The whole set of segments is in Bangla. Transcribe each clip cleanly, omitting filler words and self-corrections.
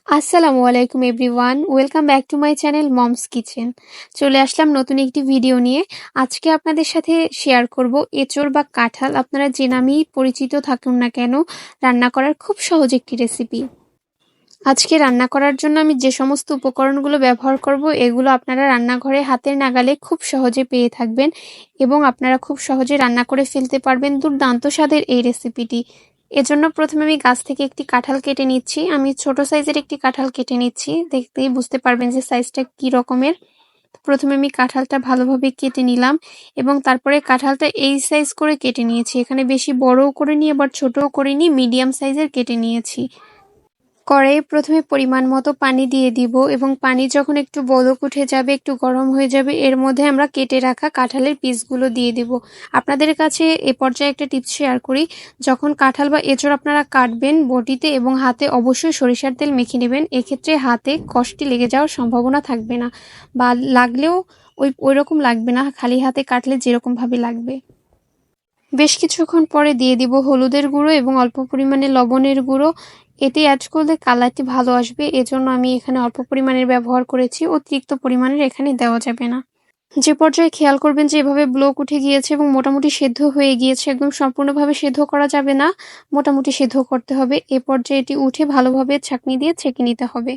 আসসালামু আলাইকুম everyone, welcome back to my channel moms kitchen. চলে আসলাম নতুন একটি ভিডিও নিয়ে। আজকে আপনাদের সাথে শেয়ার করব এঁচড় বা কাঁঠাল, আপনারা যে নামেই পরিচিত থাকুন না কেন, রান্না করার খুব সহজ একটি রেসিপি। আজকে রান্না করার জন্য আমি যে সমস্ত উপকরণগুলো ব্যবহার করব, এগুলো আপনারা রান্নাঘরে হাতের নাগালে খুব সহজে পেয়ে থাকবেন এবং আপনারা খুব সহজে রান্না করে ফেলতে পারবেন দুর্দান্ত স্বাদের এই রেসিপিটি। এজন্য প্রথমে আমি গাছ থেকে একটি কাঁঠাল কেটে নিচ্ছি। আমি ছোট সাইজের একটি কাঁঠাল কেটে নিচ্ছি, দেখতেই বুঝতে পারবেন যে সাইজটা কি রকমের। প্রথমে আমি কাঁঠালটা ভালোভাবে কেটে নিলাম এবং তারপরে কাঁঠালটা এই সাইজ করে কেটে নিয়েছি। এখানে বেশি বড়ও করে নিয়ে আবার ছোটও করে নিয়ে মিডিয়াম সাইজের কেটে নিয়েছি। কড়াইয়ে প্রথমে পরিমাণ মতো পানি দিয়ে দিব এবং পানি যখন একটু বলক উঠে যাবে, একটু গরম হয়ে যাবে, এর মধ্যে আমরা কেটে রাখা কাঁঠালের পিসগুলো দিয়ে দিব। আপনাদের কাছে এ পর্যায়ে একটা টিপস শেয়ার করি, যখন কাঁঠাল বা এঁচড় আপনারা কাটবেন বটিতে এবং হাতে অবশ্যই সরিষার তেল মেখে নেবেন। এক্ষেত্রে হাতে কষ্টি লেগে যাওয়ার সম্ভাবনা থাকবে না, বা লাগলেও ওই রকম লাগবে না, খালি হাতে কাটলে যেরকমভাবে লাগবে। বেশ কিছুক্ষণ পরে দিয়ে দিব হলুদের গুঁড়ো এবং অল্প পরিমাণে লবণের গুঁড়ো। এটি অ্যাড করলে কালারটি ভালো আসবে, এজন্য আমি এখানে অল্প পরিমাণের ব্যবহার করেছি, অতিরিক্ত পরিমাণের এখানে দেওয়া যাবে না। যে পর্যায়ে খেয়াল করবেন যে এভাবে ব্লক উঠে গিয়েছে এবং মোটামুটি সেদ্ধ হয়ে গিয়েছে, একদম সম্পূর্ণভাবে সেদ্ধ করা যাবে না, মোটামুটি সেদ্ধ করতে হবে। এ পর্যায়ে এটি উঠে ভালোভাবে ছাঁকনি দিয়ে ছেঁকে নিতে হবে।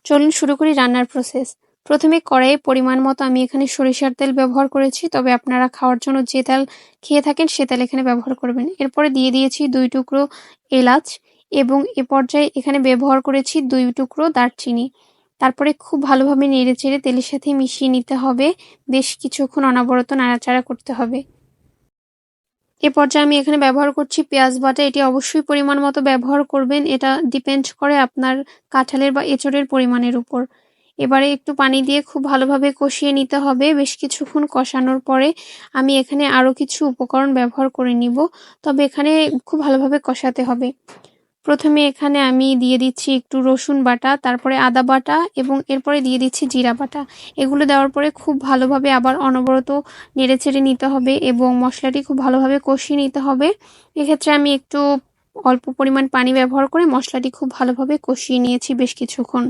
চলুন শুরু করি রান্নার প্রসেস। প্রথমে কড়াইয়ে পরিমাণ মতো আমি এখানে সরিষার তেল ব্যবহার করেছি, তবে আপনারা খাওয়ার জন্য যে তেল খেয়ে থাকেন সে তেল এখানে ব্যবহার করবেন। এরপরে দিয়ে দিয়েছি 2 টুকরো এলাচ এবং এ পর্যায়ে এখানে ব্যবহার করেছি 2 টুকরো দারচিনি। তারপরে খুব ভালোভাবে নেড়েচেড়ে তেলের সাথে মিশিয়ে নিতে হবে, বেশ কিছুক্ষণ অনবরত নাড়াচাড়া করতে হবে। এ পর্যায়ে আমি এখানে ব্যবহার করছি পেঁয়াজ বাটা। এটি অবশ্যই পরিমাণ মতো ব্যবহার করবেন, এটা ডিপেন্ড করে আপনার কাঁঠালের বা এঁচড়ের পরিমাণের উপর। এবারে একটু পানি দিয়ে খুব ভালোভাবে কষিয়ে নিতে হবে। বেশ কিছুক্ষণ কষানোর পরে আমি এখানে আরও কিছু উপকরণ ব্যবহার করে নিব, তবে এখানে খুব ভালোভাবে কষাতে হবে। প্রথমে এখানে আমি দিয়ে দিচ্ছি একটু রসুন বাটা, তারপরে আদা বাটা এবং এরপরে দিয়ে দিচ্ছি জিরা বাটা। এগুলো দেওয়ার পরে খুব ভালোভাবে আবার অনবরত নেড়েচেড়ে নিতে হবে এবং মশলাটি খুব ভালোভাবে কষিয়ে নিতে হবে। এক্ষেত্রে আমি একটু অল্প পরিমাণ পানি ব্যবহার করে মশলাটি খুব ভালোভাবে কষিয়ে নিয়েছি বেশ কিছুক্ষণ।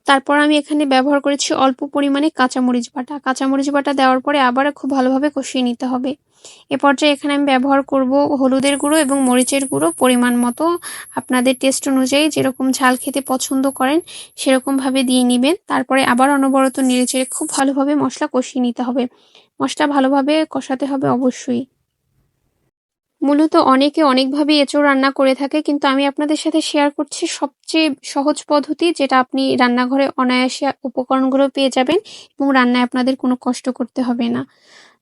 তারপর আমি এখানে ব্যবহার করেছি অল্প পরিমাণে কাঁচামরিচ বাটা। কাঁচামরিচ বাটা দেওয়ার পরে আবারও খুব ভালোভাবে কষিয়ে নিতে হবে। এ পর্যায়ে এখানে আমি ব্যবহার করব হলুদের গুঁড়ো এবং মরিচের গুঁড়ো পরিমাণ মতো। আপনাদের টেস্ট অনুযায়ী যেরকম ঝাল খেতে পছন্দ করেন সেরকমভাবে দিয়ে নেবেন। তারপরে আবার অনবরত নেড়েচেড়ে খুব ভালোভাবে মশলা কষিয়ে নিতে হবে। মশলা ভালোভাবে কষাতে হবে অবশ্যই। মূলত অনেকে অনেকভাবে এঁচোড় রান্না করে থাকে, কিন্তু আমি আপনাদের সাথে শেয়ার করছি সবচেয়ে সহজ পদ্ধতি, যেটা আপনি রান্নাঘরে অনায়াসে উপকরণগুলো পেয়ে যাবেন এবং রান্নায় আপনাদের কোনো কষ্ট করতে হবে না।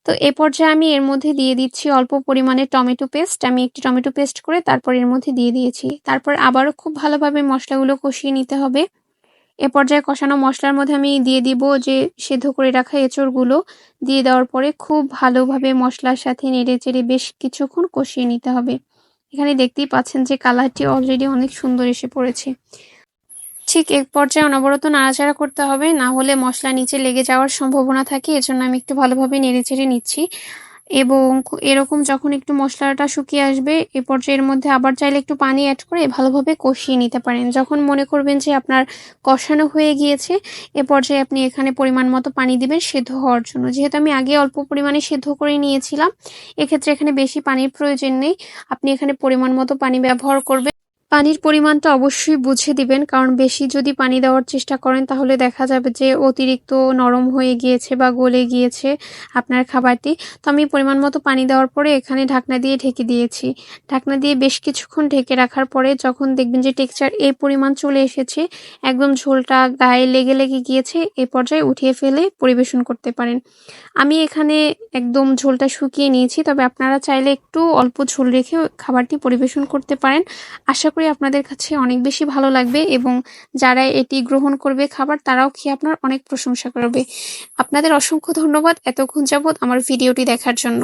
তো এ পর্যায়ে আমি এর মধ্যে দিয়ে দিচ্ছি অল্প পরিমাণে টমেটো পেস্ট। আমি একটি টমেটো পেস্ট করে তারপর এর মধ্যে দিয়ে দিয়েছি। তারপর আবারও খুব ভালোভাবে মশলাগুলো কষিয়ে নিতে হবে। এ পর্যায়ে কষানো মশলার মধ্যে আমি দিয়ে দিব যে সেদ্ধ করে রাখা এঁচড়গুলো। দিয়ে দেওয়ার পরে খুব ভালোভাবে মশলার সাথে নেড়েচেড়ে বেশ কিছুক্ষণ কষিয়ে নিতে হবে। এখানে দেখতেই পাচ্ছেন যে কালারটি অলরেডি অনেক সুন্দর এসে পড়েছে। ঠিক এক পর্যায়ে অনবরত নাড়াচাড়া করতে হবে, না হলে মশলা নিচে লেগে যাওয়ার সম্ভাবনা থাকে। এজন্য আমি একটু ভালোভাবে নেড়েচেড়ে নিচ্ছি এবং এরকম যখন একটু মশলাটা শুকিয়ে আসবে, এ পর্যায়ে এর মধ্যে আবার চাইলে একটু পানি অ্যাড করে ভালোভাবে কষিয়ে নিতে পারেন। যখন মনে করবেন যে আপনার কষানো হয়ে গিয়েছে, এ পর্যায়ে আপনি এখানে পরিমাণ মতো পানি দিবেন সেদ্ধ হওয়ার জন্য। যেহেতু আমি আগে অল্প পরিমাণে সেদ্ধ করে নিয়েছিলাম, এক্ষেত্রে এখানে বেশি পানির প্রয়োজন নেই। আপনি এখানে পরিমাণ মতো পানি ব্যবহার করবেন। পানির পরিমাণটা অবশ্যই বুঝে দিবেন, কারণ বেশি যদি পানি দেওয়ার চেষ্টা করেন তাহলে দেখা যাবে যে অতিরিক্ত নরম হয়ে গিয়েছে বা গলে গিয়েছে আপনার খাবারটি। তো আমি পরিমাণ মতো পানি দেওয়ার পরে এখানে ঢাকনা দিয়ে ঢেকে দিয়েছি। ঢাকনা দিয়ে বেশ কিছুক্ষণ ঢেকে রাখার পরে যখন দেখবেন যে টেক্সচার এই পরিমাণ চলে এসেছে, একদম ঝোলটা গায়ে লেগে লেগে গিয়েছে, এ পর্যায়ে উঠিয়ে ফেলে পরিবেশন করতে পারেন। আমি এখানে একদম ঝোলটা শুকিয়ে নিয়েছি, তবে আপনারা চাইলে একটু অল্প ঝোল রেখে খাবারটি পরিবেশন করতে পারেন। আশা করি আপনাদের কাছে অনেক বেশি ভালো লাগবে এবং যারা এটি গ্রহণ করবে খাবার, তারাও খেয়ে আপনার অনেক প্রশংসা করবে। আপনাদের অসংখ্য ধন্যবাদ এতক্ষণ যাবৎ আমার ভিডিওটি দেখার জন্য।